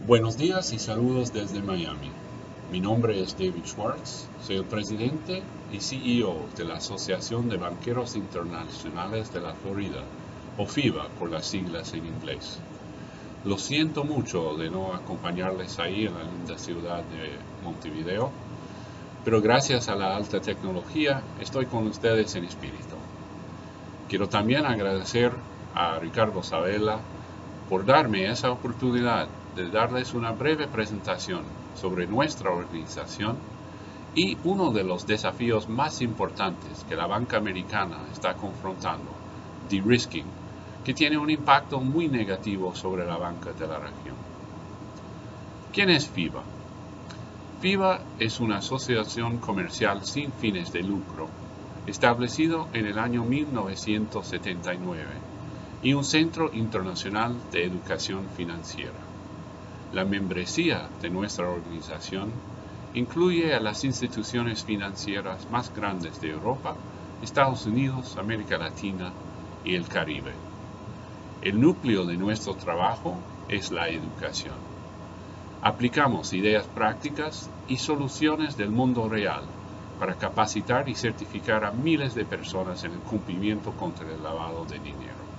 Buenos días y saludos desde Miami. Mi nombre es David Schwartz, soy el presidente y CEO de la Asociación de Banqueros Internacionales de la Florida, o FIBA por las siglas en inglés. Lo siento mucho de no acompañarles ahí en la linda ciudad de Montevideo, pero gracias a la alta tecnología estoy con ustedes en espíritu. Quiero también agradecer a Ricardo Sabella por darme esa oportunidad de darles una breve presentación sobre nuestra organización y uno de los desafíos más importantes que la banca americana está confrontando, de-risking, que tiene un impacto muy negativo sobre la banca de la región. ¿Quién es FIBA? FIBA es una asociación comercial sin fines de lucro, establecido en el año 1979, y un centro internacional de educación financiera. La membresía de nuestra organización incluye a las instituciones financieras más grandes de Europa, Estados Unidos, América Latina y el Caribe. El núcleo de nuestro trabajo es la educación. Aplicamos ideas prácticas y soluciones del mundo real para capacitar y certificar a miles de personas en el cumplimiento contra el lavado de dinero.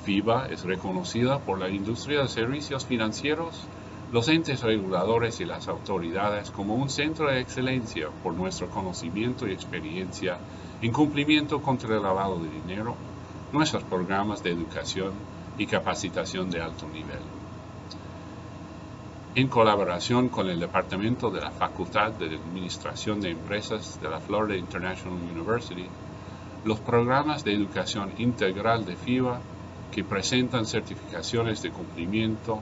FIBA es reconocida por la industria de servicios financieros, los entes reguladores y las autoridades como un centro de excelencia por nuestro conocimiento y experiencia en cumplimiento contra el lavado de dinero, nuestros programas de educación y capacitación de alto nivel. En colaboración con el Departamento de la Facultad de Administración de Empresas de la Florida International University, los programas de educación integral de FIBA que presentan certificaciones de cumplimiento,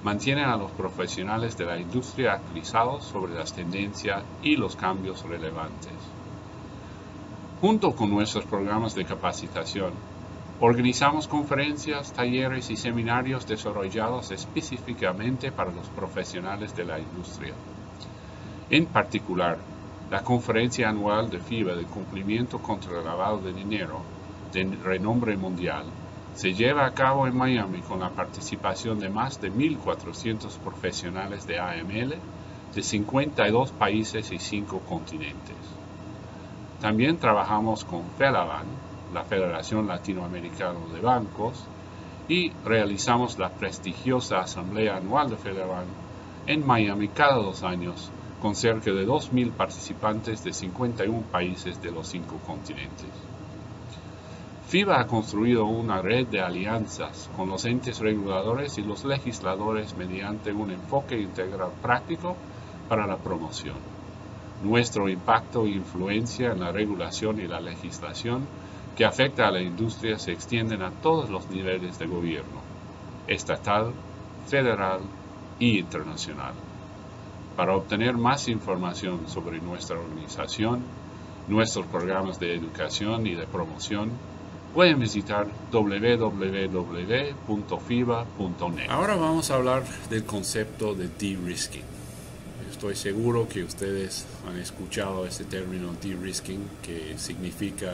mantienen a los profesionales de la industria actualizados sobre las tendencias y los cambios relevantes. Junto con nuestros programas de capacitación, organizamos conferencias, talleres y seminarios desarrollados específicamente para los profesionales de la industria. En particular, la conferencia anual de FIBA de cumplimiento contra el lavado de dinero, de renombre mundial, se lleva a cabo en Miami con la participación de más de 1,400 profesionales de AML de 52 países y 5 continentes. También trabajamos con FELABAN, la Federación Latinoamericana de Bancos, y realizamos la prestigiosa Asamblea Anual de FELABAN en Miami cada 2 años con cerca de 2,000 participantes de 51 países de los 5 continentes. FIBA ha construido una red de alianzas con los entes reguladores y los legisladores mediante un enfoque integral práctico para la promoción. Nuestro impacto e influencia en la regulación y la legislación que afecta a la industria se extienden a todos los niveles de gobierno, estatal, federal e internacional. Para obtener más información sobre nuestra organización, nuestros programas de educación y de promoción, pueden visitar www.fiba.net. Ahora vamos a hablar del concepto de de-risking. Estoy seguro que ustedes han escuchado ese término de-risking, que significa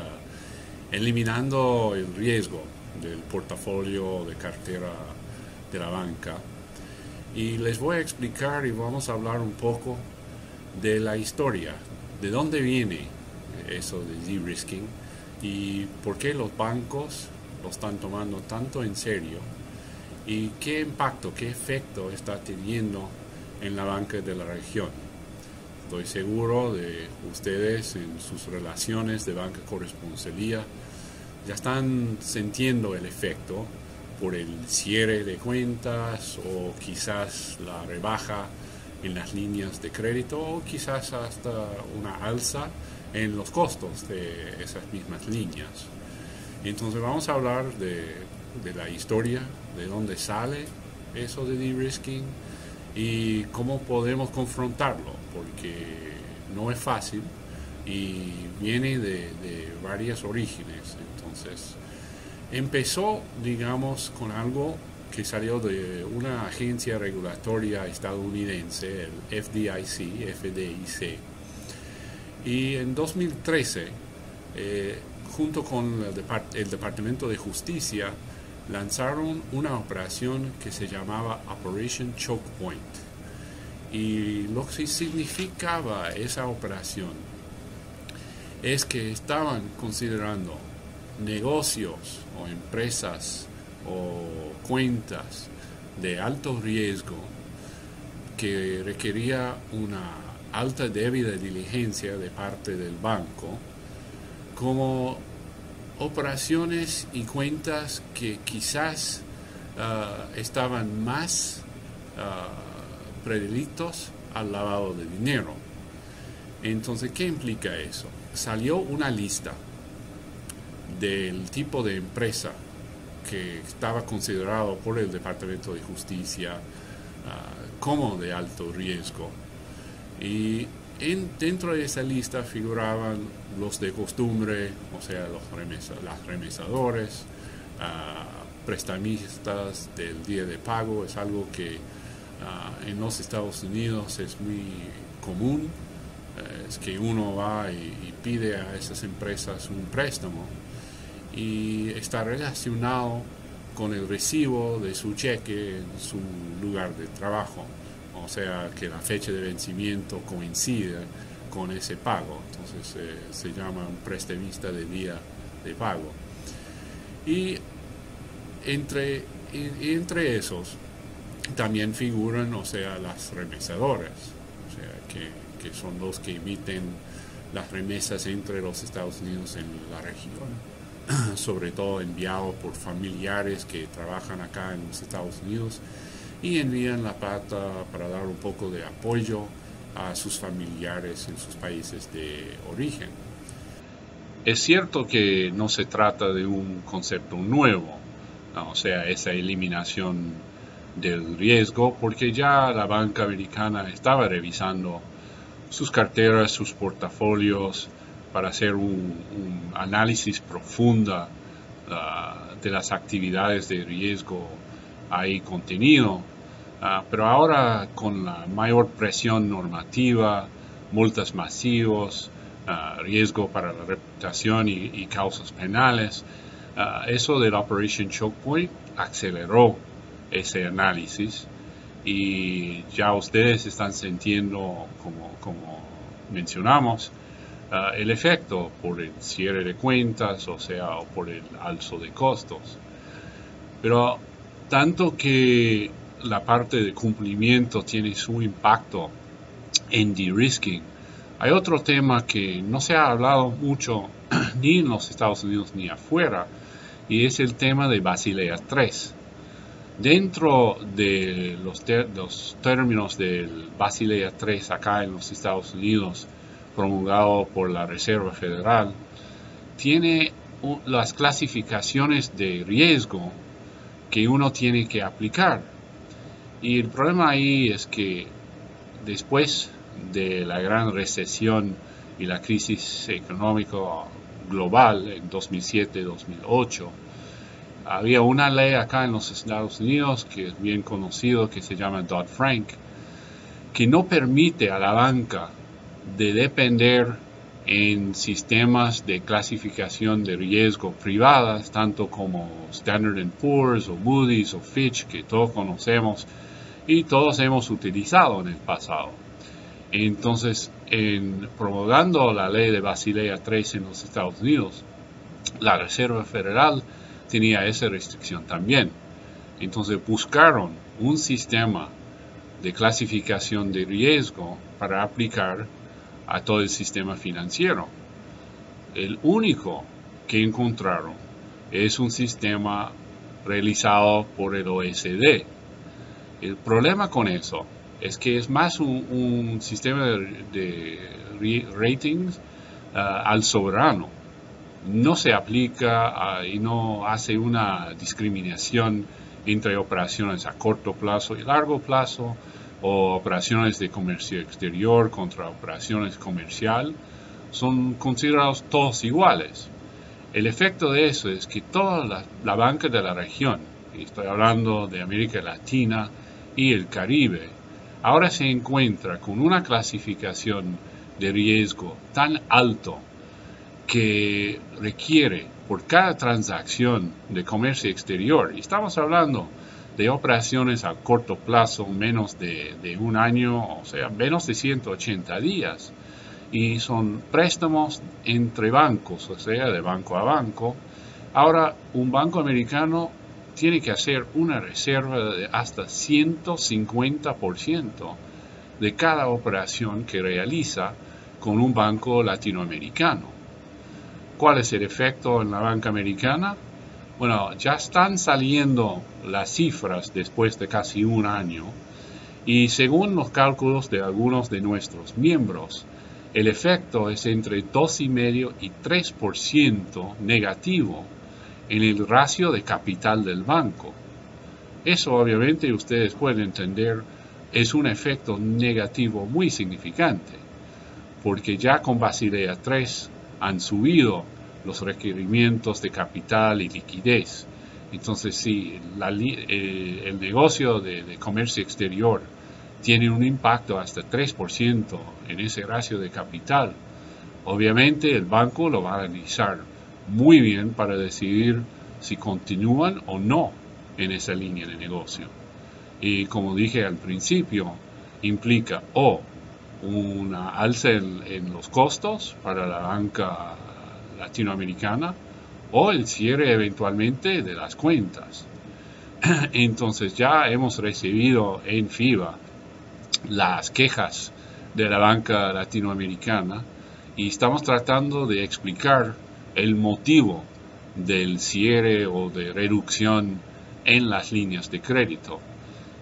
eliminando el riesgo del portafolio de cartera de la banca. Y les voy a explicar y vamos a hablar un poco de la historia, de dónde viene eso de de-risking y por qué los bancos lo están tomando tanto en serio y qué impacto, qué efecto está teniendo en la banca de la región. Estoy seguro de ustedes en sus relaciones de banca corresponsalía ya están sintiendo el efecto por el cierre de cuentas o quizás la rebaja en las líneas de crédito o quizás hasta una alza en los costos de esas mismas líneas. Entonces vamos a hablar de la historia, de dónde sale eso de de-risking y cómo podemos confrontarlo, porque no es fácil y viene de varios orígenes. Entonces empezó, digamos, con algo que salió de una agencia regulatoria estadounidense, el FDIC, y en 2013, junto con el Departamento de Justicia, lanzaron una operación que se llamaba Operation Choke Point. Y lo que significaba esa operación es que estaban considerando negocios o empresas o cuentas de alto riesgo que requería una alta debida diligencia de parte del banco, como operaciones y cuentas que quizás estaban más predilectos al lavado de dinero. Entonces, ¿qué implica eso? Salió una lista del tipo de empresa que estaba considerado por el Departamento de Justicia como de alto riesgo. Y dentro de esa lista figuraban los de costumbre, o sea, las remesadores, prestamistas del día de pago. Es algo que en los Estados Unidos es muy común. Es que uno va y pide a esas empresas un préstamo y está relacionado con el recibo de su cheque en su lugar de trabajo, o sea que la fecha de vencimiento coincide con ese pago. Entonces se llama un prestamista de día de pago. Y entre esos también figuran, o sea, las remesadoras, o sea que son los que emiten las remesas entre los Estados Unidos en la región, sobre todo enviado por familiares que trabajan acá en los Estados Unidos y envían la plata para dar un poco de apoyo a sus familiares en sus países de origen. Es cierto que no se trata de un concepto nuevo, ¿no? O sea, esa eliminación del riesgo, porque ya la banca americana estaba revisando sus carteras, sus portafolios, para hacer un análisis profunda de las actividades de riesgo ahí contenido. Pero ahora con la mayor presión normativa, multas masivas, riesgo para la reputación y causas penales, eso del Operation Choke Point aceleró ese análisis y ya ustedes están sintiendo, como mencionamos, el efecto por el cierre de cuentas, o sea, o por el alzo de costos. Pero tanto que la parte de cumplimiento tiene su impacto en de-risking, hay otro tema que no se ha hablado mucho ni en los Estados Unidos ni afuera, y es el tema de Basilea III. Dentro de los términos del Basilea III acá en los Estados Unidos, promulgado por la Reserva Federal, tiene las clasificaciones de riesgo que uno tiene que aplicar. Y el problema ahí es que después de la gran recesión y la crisis económica global en 2007-2008, había una ley acá en los Estados Unidos que es bien conocido, que se llama Dodd-Frank, que no permite a la banca de depender en sistemas de clasificación de riesgo privadas, tanto como Standard & Poor's o Moody's o Fitch, que todos conocemos y todos hemos utilizado en el pasado. Entonces, promulgando la ley de Basilea III en los Estados Unidos, la Reserva Federal tenía esa restricción también. Entonces buscaron un sistema de clasificación de riesgo para aplicar a todo el sistema financiero. El único que encontraron es un sistema realizado por el OECD. El problema con eso es que es más un sistema de ratings al soberano. No se aplica y no hace una discriminación entre operaciones a corto plazo y largo plazo, o operaciones de comercio exterior contra operaciones comercial. Son considerados todos iguales. El efecto de eso es que toda la banca de la región, y estoy hablando de América Latina y el Caribe, ahora se encuentra con una clasificación de riesgo tan alto que requiere por cada transacción de comercio exterior, y estamos hablando de operaciones a corto plazo, menos de un año, o sea, menos de 180 días, y son préstamos entre bancos, o sea, de banco a banco. Ahora, un banco americano tiene que hacer una reserva de hasta 150% de cada operación que realiza con un banco latinoamericano. ¿Cuál es el efecto en la banca americana? Bueno, ya están saliendo las cifras después de casi un año y según los cálculos de algunos de nuestros miembros, el efecto es entre 2,5 y 3% negativo en el ratio de capital del banco. Eso obviamente ustedes pueden entender es un efecto negativo muy significante, porque ya con Basilea III han subido los requerimientos de capital y liquidez. Entonces, si el negocio de comercio exterior tiene un impacto hasta 3% en ese ratio de capital, obviamente el banco lo va a analizar muy bien para decidir si continúan o no en esa línea de negocio. Y como dije al principio, implica o una alza en los costos para la banca latinoamericana o el cierre eventualmente de las cuentas. Entonces ya hemos recibido en FIBA las quejas de la banca latinoamericana y estamos tratando de explicar el motivo del cierre o de reducción en las líneas de crédito.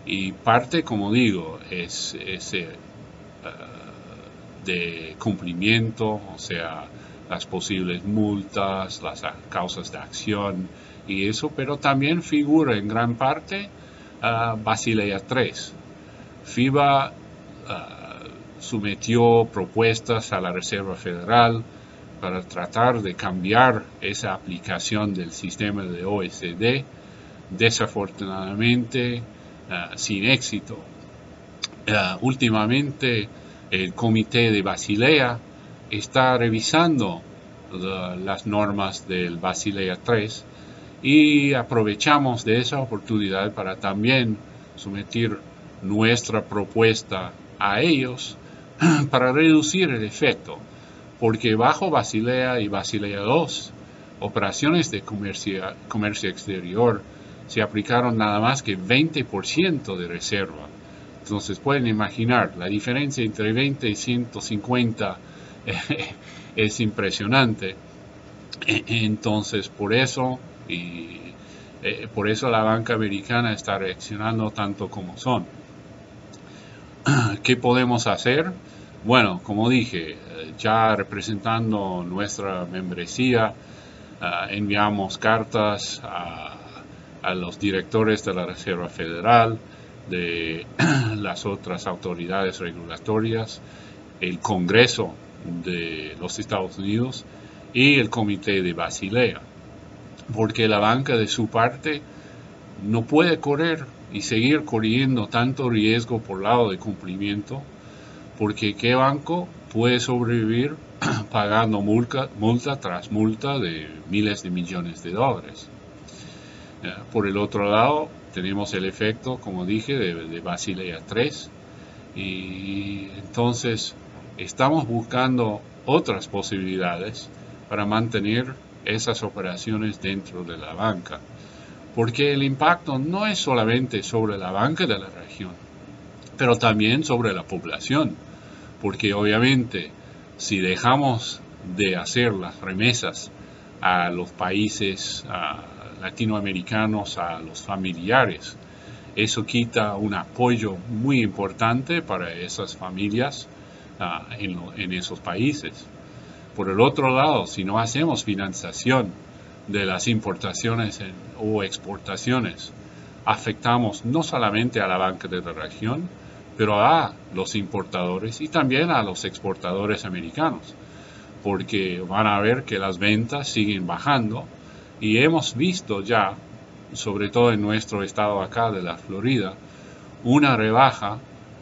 Y parte, como digo, es de cumplimiento, o sea, las posibles multas, las causas de acción y eso, pero también figura en gran parte Basilea III. FIBA sometió propuestas a la Reserva Federal para tratar de cambiar esa aplicación del sistema de OECD, desafortunadamente sin éxito. Últimamente el Comité de Basilea está revisando las normas del Basilea III y aprovechamos de esa oportunidad para también someter nuestra propuesta a ellos para reducir el efecto, porque bajo Basilea y Basilea II, operaciones de comercio exterior se aplicaron nada más que 20% de reserva. Entonces pueden imaginar, la diferencia entre 20 y 150 es impresionante. Entonces por eso la banca americana está reaccionando tanto como son. ¿Qué podemos hacer? Bueno, como dije, ya representando nuestra membresía, enviamos cartas a los directores de la Reserva Federal, de las otras autoridades regulatorias, el Congreso de los Estados Unidos y el Comité de Basilea, porque la banca de su parte no puede correr y seguir corriendo tanto riesgo por lado de cumplimiento, porque ¿qué banco puede sobrevivir pagando multa tras multa de miles de millones de dólares? Por el otro lado, tenemos el efecto, como dije, de Basilea III, y entonces estamos buscando otras posibilidades para mantener esas operaciones dentro de la banca, porque el impacto no es solamente sobre la banca de la región, pero también sobre la población, porque obviamente si dejamos de hacer las remesas a los países latinoamericanos, a los familiares, eso quita un apoyo muy importante para esas familias en esos países. Por el otro lado, si no hacemos financiación de las importaciones o exportaciones, afectamos no solamente a la banca de la región, pero a los importadores y también a los exportadores americanos, porque van a ver que las ventas siguen bajando y hemos visto ya, sobre todo en nuestro estado acá de la Florida, una rebaja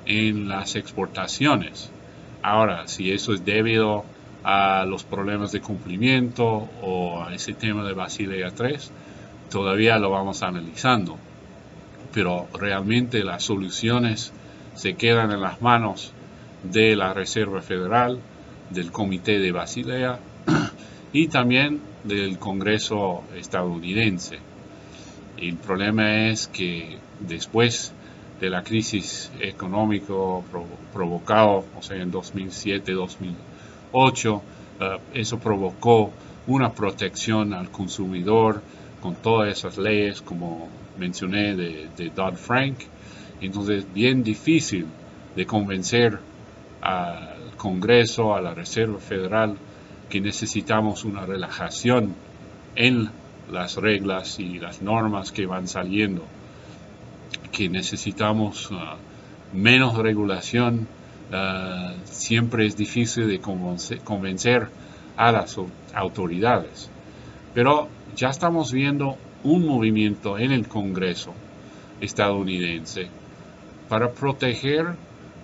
en las exportaciones. Ahora, si eso es debido a los problemas de cumplimiento o a ese tema de Basilea III, todavía lo vamos analizando. Pero realmente las soluciones se quedan en las manos de la Reserva Federal, del Comité de Basilea y también del Congreso estadounidense. El problema es que después de la crisis económica provocada, o sea, en 2007-2008, eso provocó una protección al consumidor con todas esas leyes, como mencioné, de Dodd-Frank. Entonces, bien difícil de convencer al Congreso, a la Reserva Federal, que necesitamos una relajación en las reglas y las normas que van saliendo, que necesitamos menos regulación. Siempre es difícil de convencer a las autoridades, pero ya estamos viendo un movimiento en el Congreso estadounidense para proteger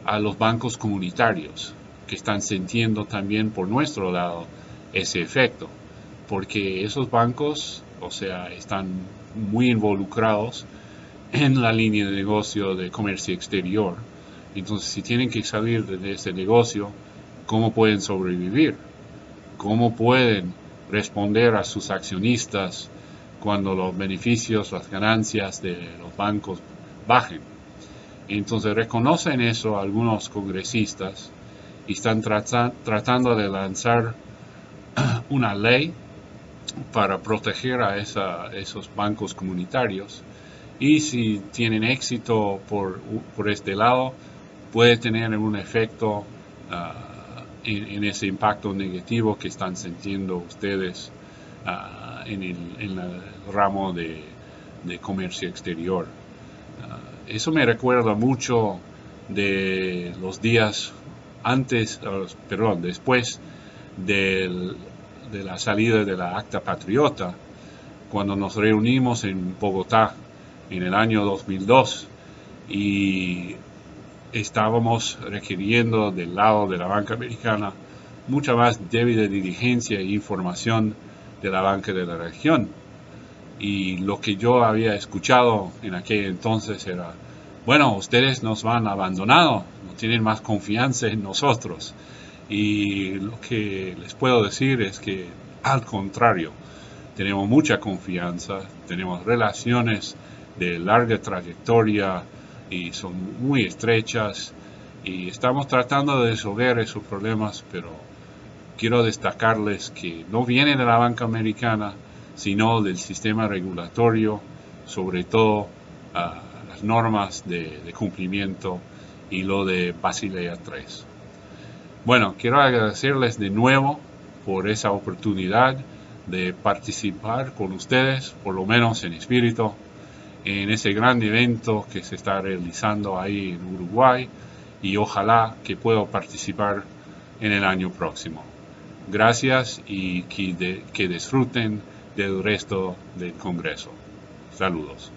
a los bancos comunitarios, que están sintiendo también por nuestro lado ese efecto, porque esos bancos, o sea, están muy involucrados en la línea de negocio de comercio exterior. Entonces, si tienen que salir de ese negocio, ¿cómo pueden sobrevivir? ¿Cómo pueden responder a sus accionistas cuando los beneficios, las ganancias de los bancos bajen? Entonces, reconocen eso algunos congresistas y están tratando de lanzar una ley para proteger a esos bancos comunitarios, y si tienen éxito por este lado, puede tener un efecto en ese impacto negativo que están sintiendo ustedes en el ramo de comercio exterior. Eso me recuerda mucho de los días después de la salida de la Acta Patriota, cuando nos reunimos en Bogotá en el año 2002 y estábamos requiriendo del lado de la banca americana mucha más debida diligencia e información de la banca de la región. Y lo que yo había escuchado en aquel entonces era: bueno, ustedes nos han abandonado, no tienen más confianza en nosotros. Y lo que les puedo decir es que, al contrario, tenemos mucha confianza, tenemos relaciones de larga trayectoria y son muy estrechas, y estamos tratando de resolver esos problemas, pero quiero destacarles que no viene de la banca americana, sino del sistema regulatorio, sobre todo las normas de cumplimiento y lo de Basilea III. Bueno, quiero agradecerles de nuevo por esa oportunidad de participar con ustedes, por lo menos en espíritu, en ese gran evento que se está realizando ahí en Uruguay, y ojalá que pueda participar en el año próximo. Gracias y que disfruten del resto del Congreso. Saludos.